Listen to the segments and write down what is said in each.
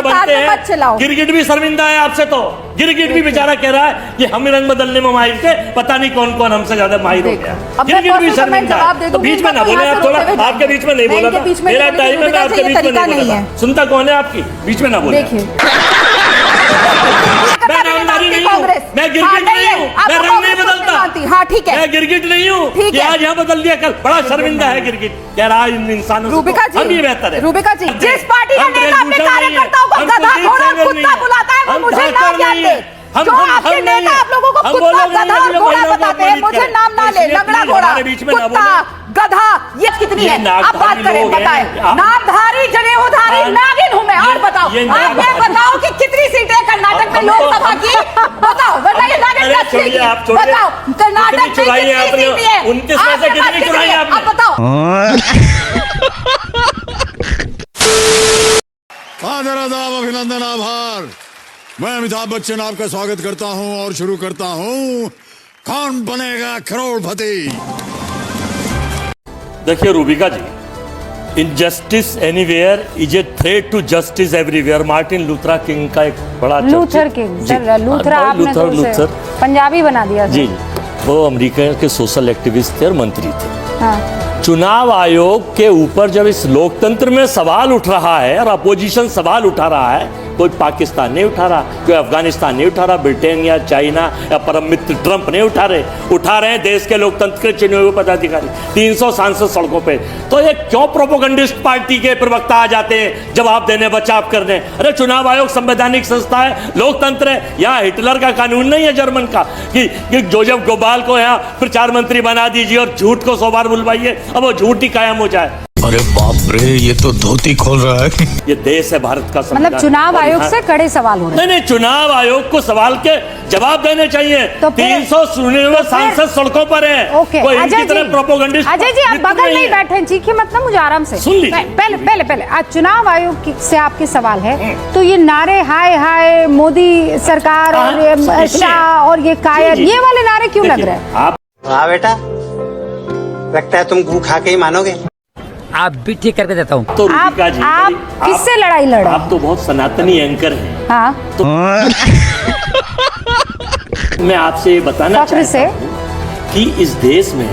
वाले बनते हैं। गिरगिट भी शर्मिंदा है आपसे, तो गिरगिट भी बेचारा कह रहा है कि हम रंग बदलने में माहिर थे, पता नहीं कौन कौन हमसे ज्यादा माहिर हो गया। गिरगिट भी शर्मिंदा है। तो बीच में ना बोले आप, थोड़ा आपके बीच में नहीं बोला था, मेरा टाइम है, मैं आपके बीच में नहीं बोला। सुनता कौन है आपकी, बीच में ना बोले। मैं नामधारी नहीं हूँ, मैं गिरगिट नहीं हूँ, मैं रंग नहीं बदलता। हाँ ठीक है, मैं गिरगिट नहीं हूँ कि आज यहाँ बदल दिया, कल बड़ा शर्मिंदा है गिरगिट कह रहा है इन इंसानों से। हम ये बेहतर है। रूबिका जी, जिस पार्टी का नेता अपने कार्यकर्ताओं को गधा घोड़ा और कुत्ता बुलाता है, वो मुझे नाम याद दे। जो आपके नेता आप लोगों को कुत्ता गधा और घोड़ा बताते हैं, मुझे नाम ना ले। लंगड़ा घोड़ा, कुत्ता, गधा, ये कितनी है? आप बात करें, बताएं। नामधारी जनेऊधारी नागिन हूं मैं। और बताओ, आप ये बताओ कि कितनी सीटें कर्नाटक में लोकसभा की, बताओ, वरना ये नागिन बताओ कर्नाटक में कितनी सीटें हैं? 29 में से कितनी चुराई आपने? आप बताओ। आदर आदाब, अभिनंदन, आभार। मैं अमिताभ बच्चन आपका स्वागत करता हूं और शुरू करता हूं कौन बनेगा करोड़पति। देखिए Rubika ji, injustice anywhere is a threat to justice everywhere. Martin Luther King का एक बड़ा लूथर किंग, सर लूथर आपने तो उसे पंजाबी बना दिया। जी, वो अमेरिका के सोशल एक्टिविस्ट थे और मंत्री थे। हाँ। चुनाव आयोग के ऊपर जब इस लोकतंत्र में सवाल उठ रहा है और अपोजिशन सवाल उठा रहा है, कोई पाकिस्तान नहीं उठा रहा, कोई अफगानिस्तान नहीं उठा रहा, ब्रिटेन या चाइना या परम मित्र ट्रंप नहीं उठा रहे हैं देश के लोकतंत्र के चुने हुए पदाधिकारी। 300 सांसद सड़कों पे, तो ये क्यों प्रोपोगंडिस्ट पार्टी के प्रवक्ता आ जाते हैं जवाब देने, बचाव करने? अरे चुनाव आयोग संवैधानिक संस्था है, लोकतंत्र है। यहाँ हिटलर का कानून नहीं है जर्मन का कि जोसेफ गोबाल को यहाँ प्रचार मंत्री बना दीजिए और झूठ को 100 बार बुलवाइए, अब वो झूठ ही कायम हो जाए। अरे बाप रे, ये तो धोती खोल रहा है। ये देश है भारत का, मतलब चुनाव आयोग से कड़े सवाल हो रहे हैं। नहीं, चुनाव आयोग को सवाल के जवाब देने चाहिए। तो 399 सांसद सड़कों पर हैं। ओके, अजय जी आप बगल नहीं बैठे, चीखिए मत ना, मुझे आराम से सुन लीजिए। पहले आज चुनाव आयोग से आपके सवाल है, तो ये नारे हाय हाय मोदी सरकार और ये शाह और ये कायर, ये वाले नारे क्यों लग रहे हैं? आप हाँ बेटा, लगता है तुम गू खा के ही मानोगे। आप भी ठीक करके देता हूँ। तो आप किससे लड़ाई लड़े? आप तो बहुत सनातनी एंकर हैं। हाँ, तो मैं आपसे ये बताना चाहता हूँ कि इस देश में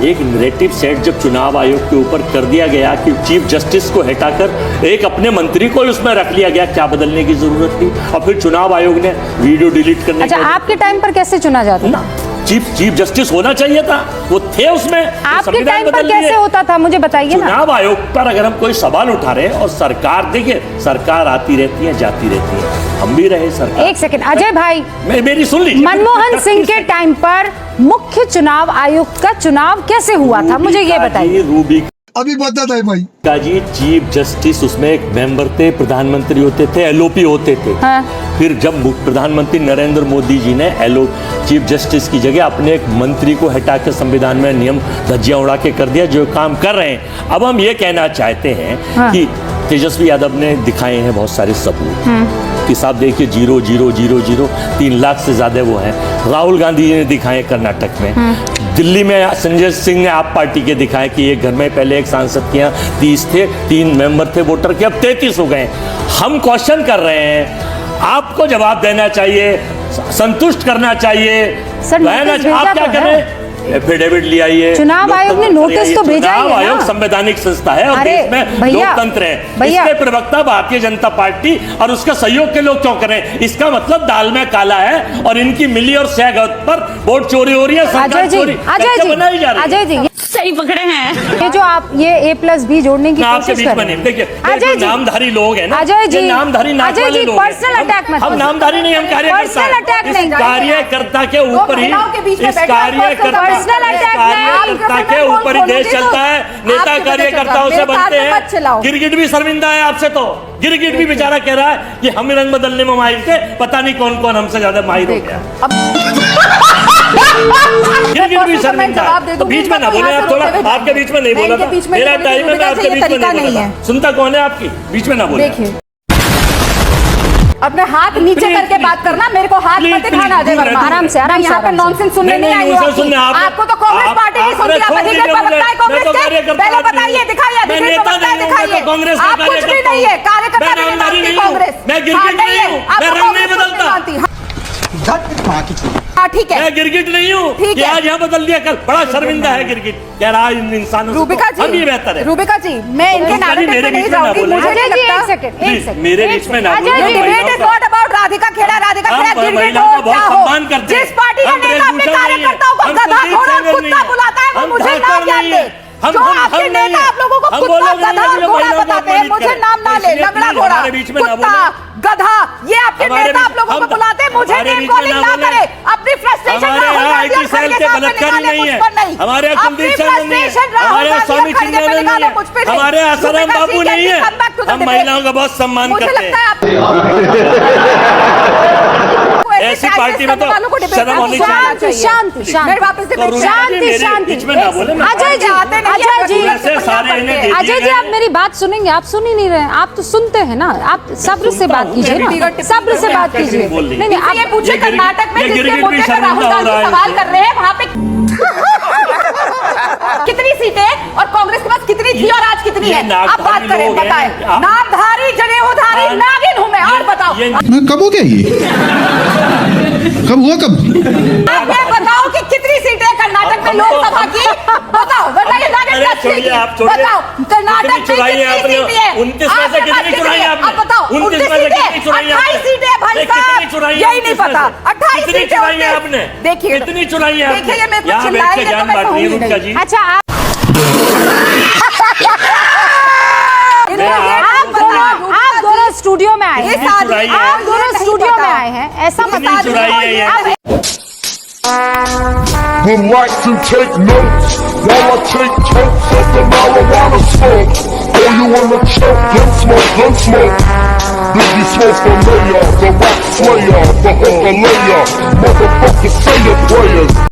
एक नैरेटिव सेट जब चुनाव आयोग के ऊपर कर दिया गया कि चीफ जस्टिस को हटाकर एक अपने मंत्री को उसमें रख लिया गया, क्या बदलने की जरूरत थी? और फिर चुनाव आयोग ने वीडियो डिलीट करने। अच्छा, आपके टाइम पर कैसे चुना जाता था? चीफ जस्टिस होना चाहिए था, वो थे उसमें। आपके टाइम पर कैसे होता था, मुझे बताइए ना। चुनाव आयोग पर अगर हम कोई सवाल उठा रहे हैं और सरकार, देखिए सरकार आती रहती है जाती रहती है, हम भी रहे सरकार। एक सेकंड अजय भाई, मेरी सुन लीजिए। मनमोहन सिंह के टाइम पर मुख्य चुनाव आयुक्त का चुनाव कैसे हुआ था, मुझे ये बताइए। रूबिका अभी बता दे भाई। जी, चीफ जस्टिस उसमें एक मेंबर थे, प्रधानमंत्री होते थे, एलओपी होते थे। हाँ। फिर जब प्रधानमंत्री नरेंद्र मोदी जी ने चीफ जस्टिस की जगह अपने एक मंत्री को हटा के संविधान में नियम धज्जियां उड़ा के कर दिया, जो काम कर रहे हैं। अब हम ये कहना चाहते हैं कि तेजस्वी यादव ने दिखाए हैं बहुत सारे सबूत कि साहब देखिए 0,0,0,0 3 लाख से ज्यादा वो हैं। राहुल गांधी ने दिखाए कर्नाटक में, दिल्ली में संजय सिंह ने आप पार्टी के दिखाए कि एक घर में पहले एक सांसद के यहाँ 30 थे, 3 मेंबर थे वोटर के, अब 33 हो गए। हम क्वेश्चन कर रहे हैं, आपको जवाब देना चाहिए, संतुष्ट करना चाहिए। आप क्या करें? एफिडेविट ले आइए। चुनाव आयोग ने नोटिस तो भेजा ही है ना। चुनाव आयोग संवैधानिक संस्था है और देश में लोकतंत्र है। इसके प्रवक्ता भारतीय जनता पार्टी और उसके सहयोग के लोग क्यों करें? इसका मतलब दाल में काला है और इनकी मिली और सहगत पर वोट चोरी हो रही है, सरकार चोरी बनाई जा रही है। अजय जी सही पकड़े हैं। ये जो आप ये A+B जोड़ने की कोशिश कर रहे हैं, देखिए नामधारी लोग हैं ना, अजय जी, नामधारी पर्सनल अटैक मत, हम नामधारी नहीं, हम कार्यकर्ता के ऊपर ही, इस कार्यकर्ता के ऊपर ही देश चलता है। नेता कार्यकर्ताओं से बनते हैं। गिरगिट भी शर्मिंदा है आपसे, तो गिरगिट भी बेचारा कह रहा है कि हम रंग बदलने में माहिर थे, पता नहीं कौन कौन हमसे ज्यादा माहिर हो गया। गिरगिट भी शर्मिंदा है। तो बीच में ना बोले आप, थोड़ा आपके बीच में नहीं बोला था, मेरा टाइम है, मैं आपके बीच में नहीं बोला। सुनता कौन है आपकी, बीच में ना बोले। अपने हाथ नीचे करके बात करना, मेरे को हाथ मत दिखाना अजय वर्मा। आराम से यहाँ पे नॉनसेंस सुनने नहीं आई हूँ। आपको तो कांग्रेस पार्टी की सुनती है, अधिकृत प्रवक्ता है कांग्रेस के। पहले बताइए, दिखाइए अधिकृत प्रवक्ता है, दिखाइए। आप कुछ भी नहीं है, कार्यकर्ता नहीं है कांग्रेस। मैं गिरगिट नहीं हूँ, मैं रंग नहीं बदलता। हाँ ठीक है, मैं गिरगिट नहीं हूँ ठीक कि है। आज यहाँ बदल दिया, कल बड़ा शर्मिंदा है गिरगिट। कह रहा इन इंसानों से रूबिका तो हम ही बेहतर है। रूबिका जी, मैं इनके रूबिका जी, नारे मेरे पे नहीं बीच में ना जाऊंगी, बोलें। मुझे नहीं अजय जी, लगता। एक सेकंड, प्लीज, एक सेकंड, मेरे एक बीच में सेकंड। ना अजय बोलें। जी, debate is not about Radhika Khera, Radhika हम खेड़ा गिरगिट महिलाओं हो का बहुत क्या हो, सम्मान करते हैं। जिस पार्टी का हम नेता अपने ब्रजभूषण नहीं कार्यकर्ताओं को हैं, हम गधा कुलदीप घोड़ा और सेंगर कुत्ता नहीं बुलाता है, वो हम मुझे ना ठाकर ज्ञान नहीं दे। हैं, हम जो आपके नहीं नेता हैं। आप लोगों को हम कुत्ता बोलोगे गधा नहीं और कि घोड़ा महिलाओं को बताते हैं, अपमानित मुझे करें। नाम ना ले, इसलिए लंगड़ा प्लीज घोड़ा, हमारे बीच में ना कुत्ता, बोलें। गधा, ये आपके हमारे नेता बीच- आप लोगों को हम- बुलाते हैं, मुझे हमारे नेम बीच में कॉलिंग ना ना बोलें। करे। अपनी फ्रस्ट्रेशन हमारे राहुल यहाँ गांधी और IT सेल खड़गे के साहब पे बलात्कारी निकाले, नहीं मुझ है। पर नहीं। हमारे यहाँ अपनी कुलदीप सेंगर नहीं है। frustration राहुल हमारे यहाँ गांधी और स्वामी खड़गे पे चिन्मयानंद निकालो, नहीं है। मुझ पे नहीं। हमारे यहाँ आसाराम रूबिका बाबू जी, नहीं है। come back to the हम debate। महिलाओं का बहुत सम्मान मुझे करते लगता हैं। है आप ऐसी पार्टी में तो शर्म होनी शांति चाहिए। शांति शांति मेरे वापस तो रूबिका जी, शांति मेरे शांति बीच में ना बोले, मैं अजय जी, आते नहीं है, अजय जी, वैसे सारे इन्हें दे दिए अजय जी, गए आप मेरी बात सुनेंगे? आप सुन ही नहीं रहे हैं, आप तो सुनते हैं ना, आप सब्र से बात कीजिए ना, सब्र से बात कीजिए। बोल रही है। नहीं नहीं, ये आप पूछे ये गिरगिट- कर्नाटक में ये जिसके गिरगिट मुद्दे भी पर राहुल शर्मिंदा हो गांधी रहा है सवाल इससे। कर रहे हैं, वहाँ पे कितनी सीटें और कांग्रेस के पास कितनी थी और आज कितनी ये है? आप बात नामधारी करें, लोग हैं। बताएं। आप- नामधारी, जनेऊधारी, नागिन हूं मैं, और बताओ। मैं कब हो गया ये कब हुआ कब आप ये बताओ कि कितनी सीटें कर्नाटक में लोकसभा की, बताओ, वरना ये नागिन अरे का छोड़िए, सीट है। आप छोड़िए। बताओ, कर्नाटक में कितनी चुराई है कितनी आपने? सीटें हैं? 29 में से आपके पास कितनी चुराई है आपने? आप बताओ, 29 में से कितनी चुराई है आपने? 28 सीटें हैं भाई नहीं, साहब, कितनी चुराई है यही नहीं 29 में पता। से? 28 कितनी सीटें चुराई है 29 आपने? देखिए, कितनी चुराई है देखिए, ये मेरे को यहाँ बैठ के चिल्लाएंगे तो जान मैं बांट रही है कहूंगी रूबिका नहीं। जी। अच्छा, इनको ये आप दोनों स्टूडियो में आए ये हैं, शादी- चुराई है। आप दोनों नहीं स्टूडियो पता। में आए हैं, ऐसा ये बता शादी चुराई है हो, ये। आप- Relax and take notes while I take totes of the marijuana smoke. Oh, you wanna choke? Gun smoke. Biggie Smoke the mayor, the rap slayer, the hooker layer. Motherfucker, say your prayers.